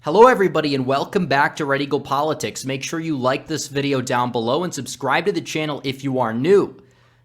Hello everybody and welcome back to Red Eagle Politics. Make sure you like this video down below and subscribe to the channel if you are new.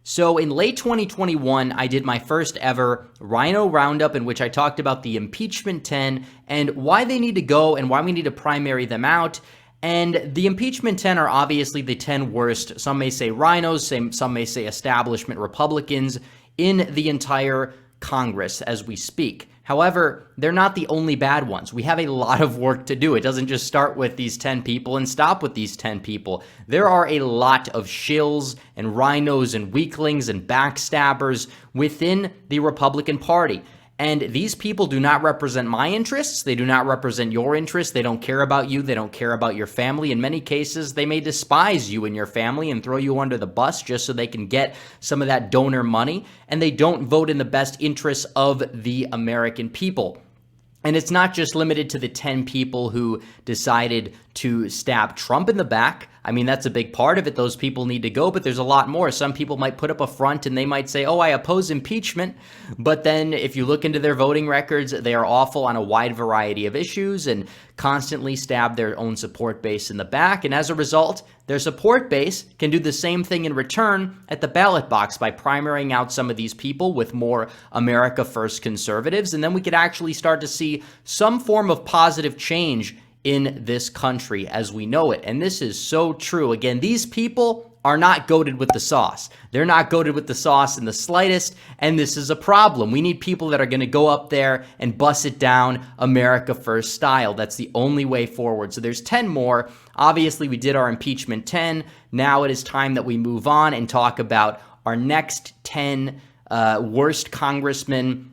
So in late 2021, I did my first ever RINO Roundup in which I talked about the Impeachment 10 and why they need to go and why we need to primary them out. And the Impeachment 10 are obviously the 10 worst, some may say RINOs, some may say establishment Republicans in the entire Congress as we speak. However, they're not the only bad ones. We have a lot of work to do. It doesn't just start with these 10 people and stop with these 10 people. There are a lot of shills and RINOs and weaklings and backstabbers within the Republican Party. And these people do not represent my interests. They do not represent your interests. They don't care about you. They don't care about your family. In many cases, they may despise you and your family and throw you under the bus just so they can get some of that donor money. And they don't vote in the best interests of the American people. And it's not just limited to the 10 people who decided to stab Trump in the back. I mean, that's a big part of it. Those people need to go, but there's a lot more. Some people might put up a front and they might say, oh, I oppose impeachment. But then if you look into their voting records, they are awful on a wide variety of issues and constantly stab their own support base in the back. And as a result, their support base can do the same thing in return at the ballot box by primarying out some of these people with more America First conservatives. And then we could actually start to see some form of positive change in this country as we know it. And this is so true. Again, these people are not goated with the sauce. They're not goated with the sauce in the slightest, and this is a problem. We need people that are going to go up there and bust it down America First style. That's the only way forward. So there's 10 more. Obviously, we did our Impeachment 10. Now it is time that we move on and talk about our next 10 worst congressmen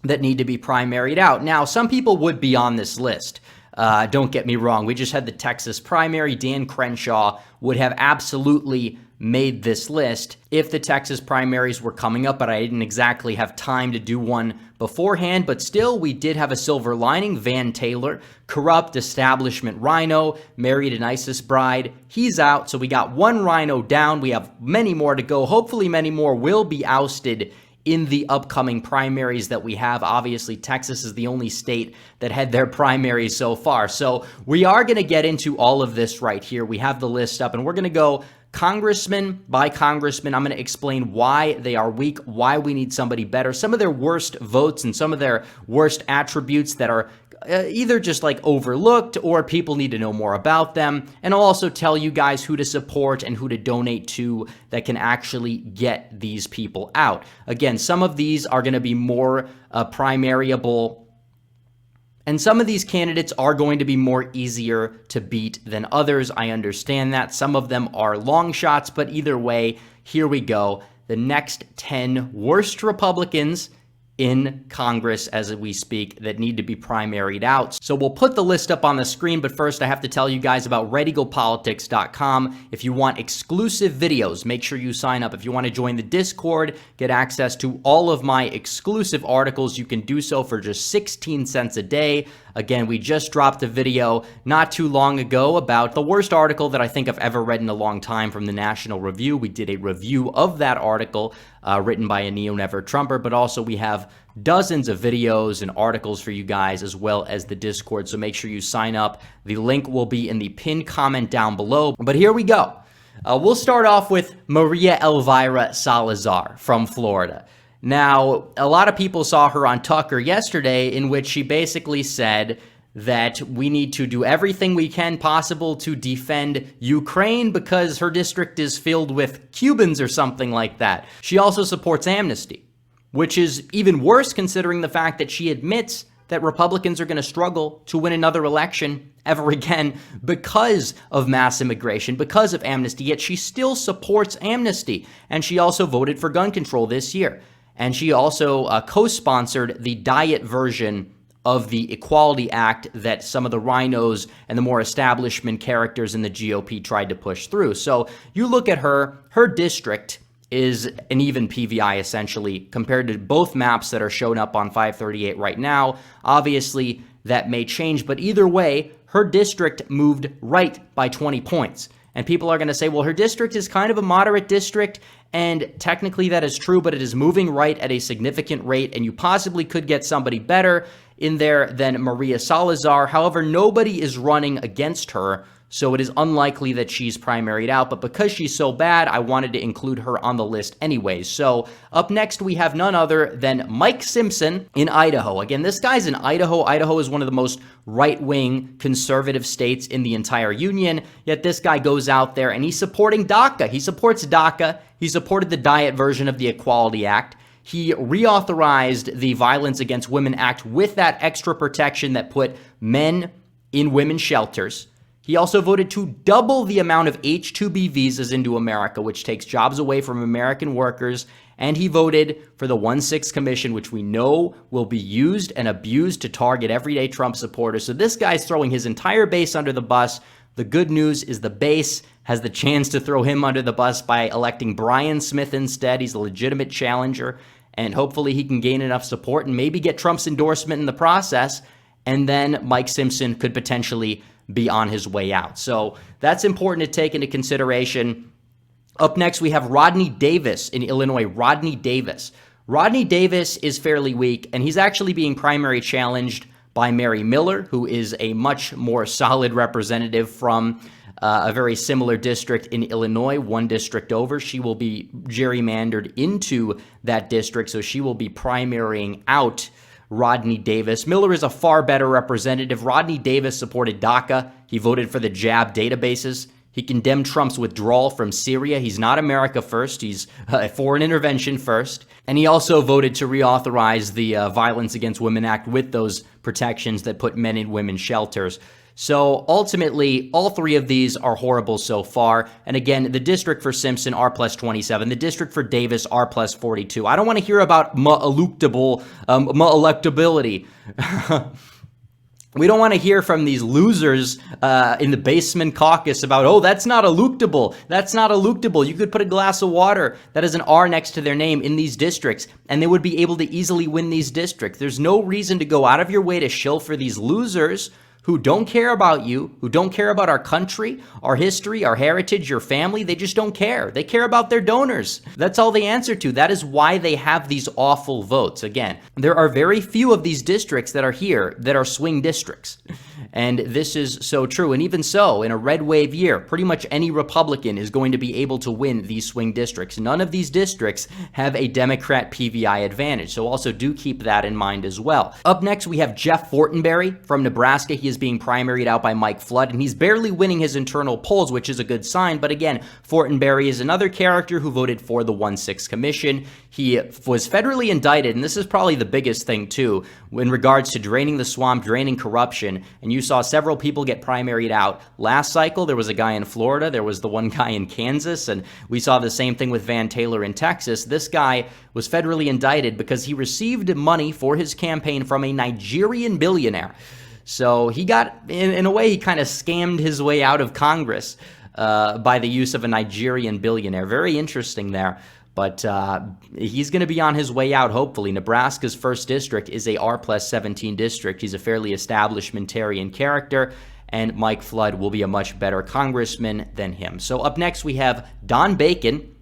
that need to be primaried out. Now, some people would be on this list. Don't get me wrong. We just had the Texas primary. Dan Crenshaw would have absolutely made this list if the Texas primaries were coming up, but I didn't exactly have time to do one beforehand. But still, we did have a silver lining. Van Taylor, corrupt establishment RINO, married an ISIS bride. He's out. So we got one RINO down. We have many more to go. Hopefully, many more will be ousted in the upcoming primaries that we have. Obviously, Texas is the only state that had their primaries so far. So we are going to get into all of this right here. We have the list up, and we're going to go congressman by congressman. I'm going to explain why they are weak, why we need somebody better, some of their worst votes and some of their worst attributes that are either just like overlooked or people need to know more about them. And I'll also tell you guys who to support and who to donate to that can actually get these people out. Again, some of these are going to be more primariable, and some of these candidates are going to be more easier to beat than others. I understand that. Some of them are long shots, but either way, here we go. The next 10 worst Republicans in Congress as we speak that need to be primaried out. So we'll put the list up on the screen, but first I have to tell you guys about redeaglepolitics.com. If you want exclusive videos, make sure you sign up. If you want to join the Discord, get access to all of my exclusive articles, you can do so for just 16 cents a day. Again, we just dropped a video not too long ago about the worst article that I think I've ever read in a long time from the National Review. We did a review of that article written by a neo-never Trumper, but also we have dozens of videos and articles for you guys as well as the Discord, so make sure you sign up. The link will be in the pinned comment down below. But here we go. We'll start off with Maria Elvira Salazar from Florida. Now, a lot of people saw her on Tucker yesterday in which she basically said that we need to do everything we can possible to defend Ukraine because her district is filled with Cubans or something like that. She also supports amnesty, which is even worse considering the fact that she admits that Republicans are going to struggle to win another election ever again because of mass immigration, because of amnesty, yet she still supports amnesty. And she also voted for gun control this year. And she also co-sponsored the diet version of the Equality Act that some of the RINOs and the more establishment characters in the GOP tried to push through. So you look at her district is an even PVI essentially compared to both maps that are shown up on 538 right now. Obviously, that may change, but either way, her district moved right by 20 points. And people are going to say, well, her district is kind of a moderate district, and technically that is true, but it is moving right at a significant rate, and you possibly could get somebody better in there than Maria Salazar. However, nobody is running against her, so it is unlikely that she's primaried out, but because she's so bad, I wanted to include her on the list anyways. So up next, we have none other than Mike Simpson in Idaho. Again, this guy's in Idaho. Idaho is one of the most right-wing conservative states in the entire union, yet this guy goes out there and he's supporting DACA. He supports DACA. He supported the diet version of the Equality Act. He reauthorized the Violence Against Women Act with that extra protection that put men in women's shelters. He also voted to double the amount of H-2B visas into America, which takes jobs away from American workers. And he voted for the 1-6 Commission, which we know will be used and abused to target everyday Trump supporters. So this guy's throwing his entire base under the bus. The good news is the base has the chance to throw him under the bus by electing Brian Smith instead. He's a legitimate challenger, and hopefully he can gain enough support and maybe get Trump's endorsement in the process. And then Mike Simpson could potentially be on his way out. So that's important to take into consideration. Up next, we have Rodney Davis in Illinois. Rodney Davis. Rodney Davis is fairly weak, and he's actually being primary challenged by Mary Miller, who is a much more solid representative from a very similar district in Illinois, one district over. She will be gerrymandered into that district, so she will be primarying out Rodney Davis. Miller is a far better representative. Rodney Davis supported DACA. He voted for the jab databases. He condemned Trump's withdrawal from Syria. He's not America first. He's foreign intervention first. And he also voted to reauthorize the Violence Against Women Act with those protections that put men in women's shelters. So ultimately, all three of these are horrible so far. And again, the district for Simpson, R plus 27. The district for Davis, R plus 42. I don't want to hear about electability. We don't want to hear from these losers in the basement caucus about, oh, that's not electable. That's not electable. You could put a glass of water that has an R next to their name in these districts, and they would be able to easily win these districts. There's no reason to go out of your way to shill for these losers who don't care about you, who don't care about our country, our history, our heritage, your family. They just don't care. They care about their donors. That's all they answer to. That is why they have these awful votes. Again, there are very few of these districts that are here that are swing districts. And this is so true. And even so, in a red wave year, pretty much any Republican is going to be able to win these swing districts. None of these districts have a Democrat PVI advantage. So also do keep that in mind as well. Up next, we have Jeff Fortenberry from Nebraska. He is being primaried out by Mike Flood, and he's barely winning his internal polls, which is a good sign. But again, Fortenberry is another character who voted for the 1-6 Commission. He was federally indicted, and this is probably the biggest thing too, in regards to draining the swamp, draining corruption. And you saw several people get primaried out. Last cycle, there was a guy in Florida, there was the one guy in Kansas, and we saw the same thing with Van Taylor in Texas. This guy was federally indicted because he received money for his campaign from a Nigerian billionaire. So he got, in a way, he kind of scammed his way out of Congress by the use of a Nigerian billionaire. Very interesting there. But he's going to be on his way out, hopefully. Nebraska's 1st district is a R plus 17 district. He's a fairly establishmentarian character, and Mike Flood will be a much better congressman than him. So up next, we have Don Bacon.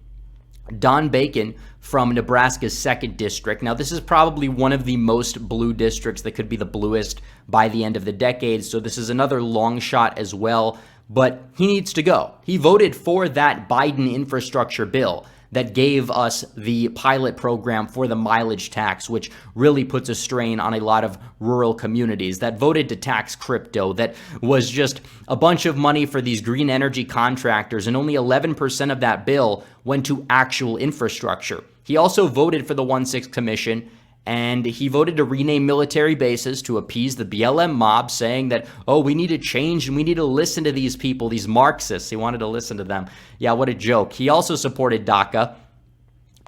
Don Bacon from Nebraska's 2nd district. Now, this is probably one of the most blue districts that could be the bluest by the end of the decade, so this is another long shot as well, but he needs to go. He voted for that Biden infrastructure bill that gave us the pilot program for the mileage tax, which really puts a strain on a lot of rural communities, that voted to tax crypto, that was just a bunch of money for these green energy contractors, and only 11% of that bill went to actual infrastructure. He also voted for the 1-6 Commission, and he voted to rename military bases to appease the BLM mob, saying that, oh, we need to change and we need to listen to these people, these Marxists. He wanted to listen to them. Yeah, what a joke. He also supported DACA,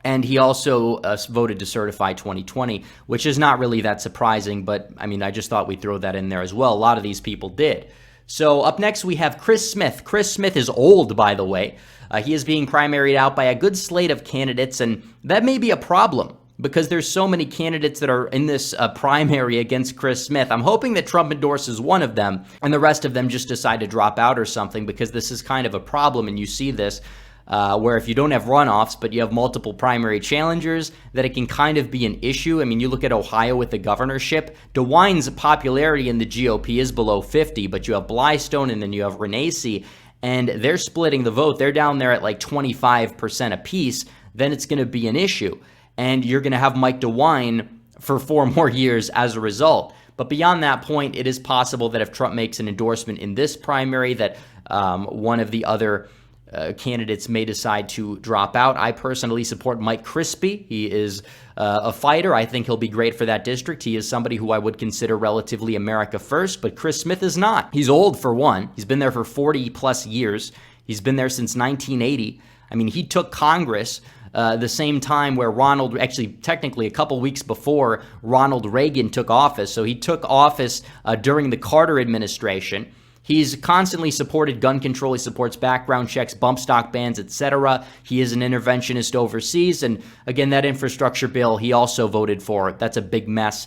and he also voted to certify 2020, which is not really that surprising, but I mean, I just thought we'd throw that in there as well. A lot of these people did. So up next, we have Chris Smith. Chris Smith is old, by the way. He is being primaried out by a good slate of candidates, and that may be a problem because there's so many candidates that are in this primary against Chris Smith. I'm hoping that Trump endorses one of them and the rest of them just decide to drop out or something, because this is kind of a problem, and you see this. where if you don't have runoffs, but you have multiple primary challengers, that it can kind of be an issue. I mean, you look at Ohio with the governorship. DeWine's popularity in the GOP is below 50, but you have Blystone and then you have Renacci, and they're splitting the vote. They're down there at like 25% apiece. Then it's going to be an issue. And you're going to have Mike DeWine for 4 more years as a result. But beyond that point, it is possible that if Trump makes an endorsement in this primary, that one of the other candidates may decide to drop out. I personally support Mike Crispy. He is a fighter. I think he'll be great for that district. He is somebody who I would consider relatively America first, but Chris Smith is not. He's old, for one. He's been there for 40 plus years. He's been there since 1980. I mean, he took Congress the same time where actually technically a couple weeks before Ronald Reagan took office. So he took office during the Carter administration. He's constantly supported gun control. He supports background checks, bump stock bans, etc. He is an interventionist overseas. And again, that infrastructure bill he also voted for. That's a big mess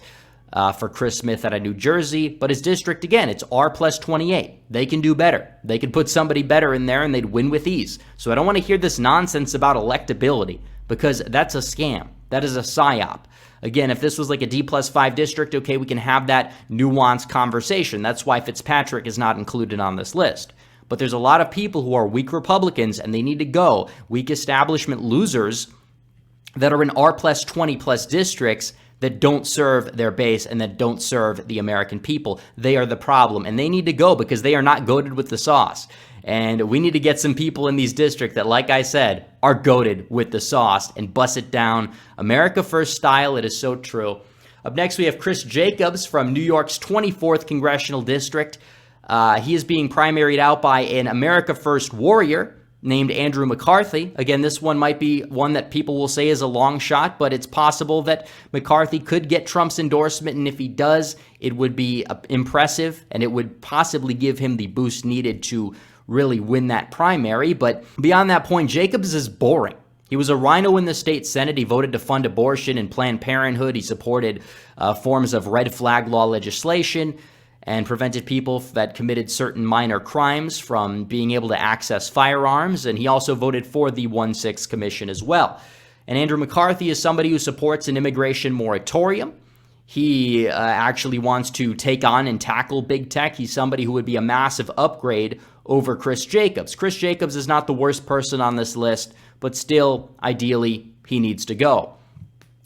for Chris Smith out of New Jersey. But his district, again, it's R plus 28. They can do better. They could put somebody better in there and they'd win with ease. So I don't want to hear this nonsense about electability, because that's a scam. That is a psyop. Again, if this was like a D plus 5 district, okay, we can have that nuanced conversation. That's why Fitzpatrick is not included on this list. But there's a lot of people who are weak Republicans and they need to go. Weak establishment losers that are in R plus 20 plus districts that don't serve their base and that don't serve the American people. They are the problem, and they need to go because they are not goated with the sauce. And we need to get some people in these districts that, like I said, are goated with the sauce and bust it down America first style. It is so true. Up next, we have Chris Jacobs from New York's 24th Congressional District. He is being primaried out by an America first warrior named Andrew McCarthy. Again, this one might be one that people will say is a long shot, but it's possible that McCarthy could get Trump's endorsement, and if he does, it would be impressive, and it would possibly give him the boost needed to really win that primary. But beyond that point, Jacobs is boring. He was a RINO in the state Senate. He voted to fund abortion and Planned Parenthood. He supported forms of red flag law legislation and prevented people that committed certain minor crimes from being able to access firearms. And he also voted for the 1-6 Commission as well. And Andrew McCarthy is somebody who supports an immigration moratorium. He actually wants to take on and tackle big tech. He's somebody who would be a massive upgrade over Chris Jacobs. Chris Jacobs is not the worst person on this list, but still, ideally, he needs to go.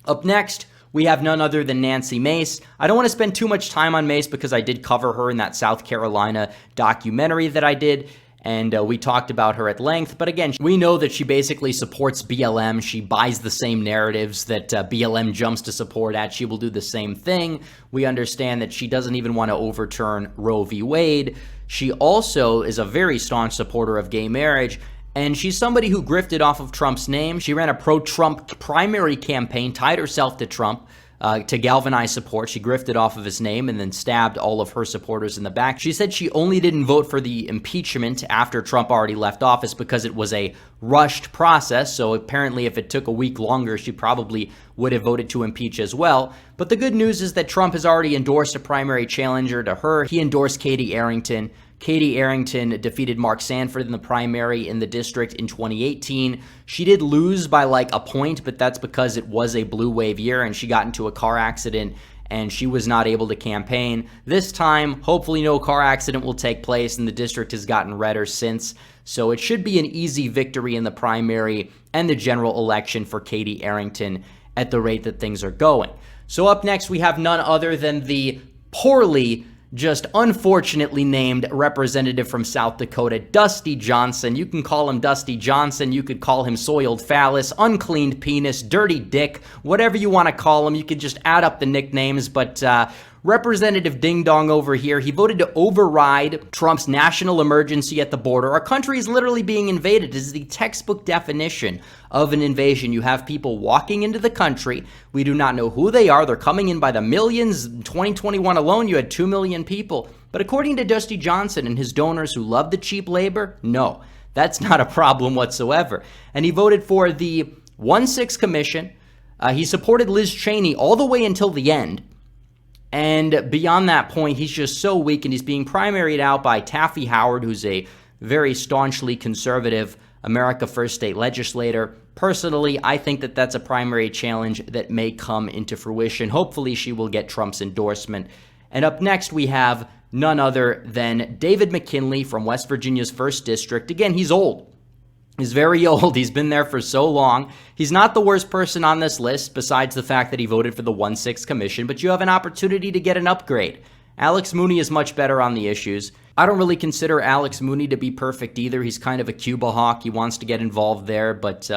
Up next, we have none other than Nancy Mace. I don't want to spend too much time on Mace because I did cover her in that South Carolina documentary that I did, and we talked about her at length. But again, we know that she basically supports BLM. She buys the same narratives that BLM jumps to support at. She will do the same thing. We understand that she doesn't even want to overturn Roe v. Wade. She also is a very staunch supporter of gay marriage, and she's somebody who grifted off of Trump's name. She ran a pro-Trump primary campaign, tied herself to Trump to galvanize support. She grifted off of his name and then stabbed all of her supporters in the back. She said she only didn't vote for the impeachment after Trump already left office because it was a rushed process. So apparently if it took a week longer, she probably would have voted to impeach as well. But the good news is that Trump has already endorsed a primary challenger to her. He endorsed Katie Arrington. Katie Arrington defeated Mark Sanford in the primary in the district in 2018. She did lose by like a point, but that's because it was a blue wave year and she got into a car accident and she was not able to campaign. This time, hopefully no car accident will take place, and the district has gotten redder since. So it should be an easy victory in the primary and the general election for Katie Arrington at the rate that things are going. So up next, we have none other than the poorly, just unfortunately named representative from South Dakota, Dusty Johnson. You can call him Dusty Johnson. You could call him soiled phallus, uncleaned penis, dirty dick, whatever you want to call him. You could just add up the nicknames, but Representative Ding Dong over here, he voted to override Trump's national emergency at the border. Our country is literally being invaded. This is the textbook definition of an invasion. You have people walking into the country. We do not know who they are. They're coming in by the millions. In 2021 alone, you had 2 million people. But according to Dusty Johnson and his donors who love the cheap labor, no, that's not a problem whatsoever. And he voted for the 1-6 Commission. He supported Liz Cheney all the way until the end. And beyond that point, he's just so weak, and he's being primaried out by Taffy Howard, who's a very staunchly conservative America First state legislator. Personally, I think that that's a primary challenge that may come into fruition. Hopefully, she will get Trump's endorsement. And up next, we have none other than David McKinley from West Virginia's 1st District. Again, he's old. He's very old. He's been there for so long. He's not the worst person on this list, besides the fact that he voted for the 1/6 commission, but you have an opportunity to get an upgrade. Alex Mooney is much better on the issues. I don't really consider Alex Mooney to be perfect either. He's kind of a Cuba hawk. He wants to get involved there, but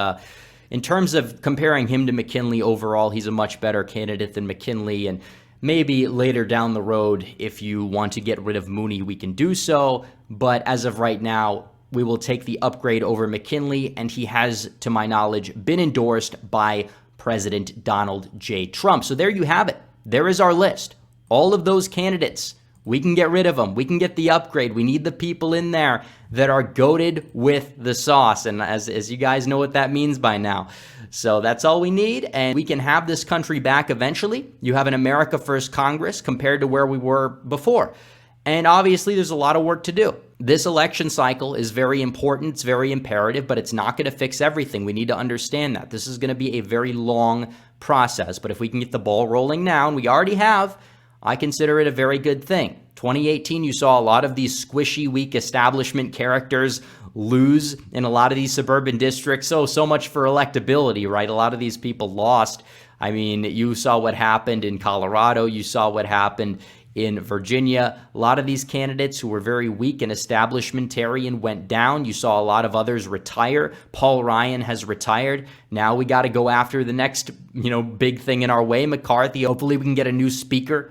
in terms of comparing him to McKinley overall, he's a much better candidate than McKinley, and maybe later down the road, if you want to get rid of Mooney, we can do so, but as of right now, we will take the upgrade over McKinley, and he has, to my knowledge, been endorsed by President Donald J. Trump. So there you have it. There is our list. All of those candidates, we can get rid of them. We can get the upgrade. We need the people in there that are goated with the sauce, and as you guys know what that means by now. So that's all we need, and we can have this country back eventually. You have an America First Congress compared to where we were before. And obviously, there's a lot of work to do. This election cycle is very important. It's very imperative, but it's not going to fix everything. We need to understand that. This is going to be a very long process. But if we can get the ball rolling now, and we already have, I consider it a very good thing. 2018, you saw a lot of these squishy, weak establishment characters lose in a lot of these suburban districts. So much for electability, right? A lot of these people lost. I mean, you saw what happened in Colorado. You saw what happened in Virginia. A lot of these candidates who were very weak and establishmentarian went down. You saw a lot of others retire. Paul Ryan has retired. Now we got to go after the next, big thing in our way, McCarthy. Hopefully we can get a new speaker,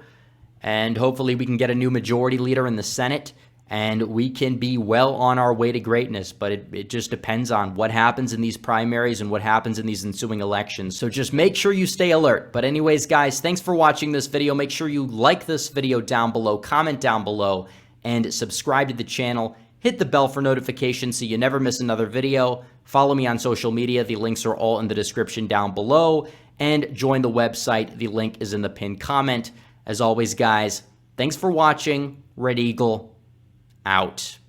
and hopefully we can get a new majority leader in the Senate, and we can be well on our way to greatness. But it just depends on what happens in these primaries and what happens in these ensuing elections. So just make sure you stay alert. But anyways, guys, thanks for watching this video. Make sure you like this video down below, comment down below, and subscribe to the channel. Hit the bell for notifications so you never miss another video. Follow me on social media. The links are all in the description down below. And join the website. The link is in the pinned comment. As always, guys, thanks for watching. Red Eagle out.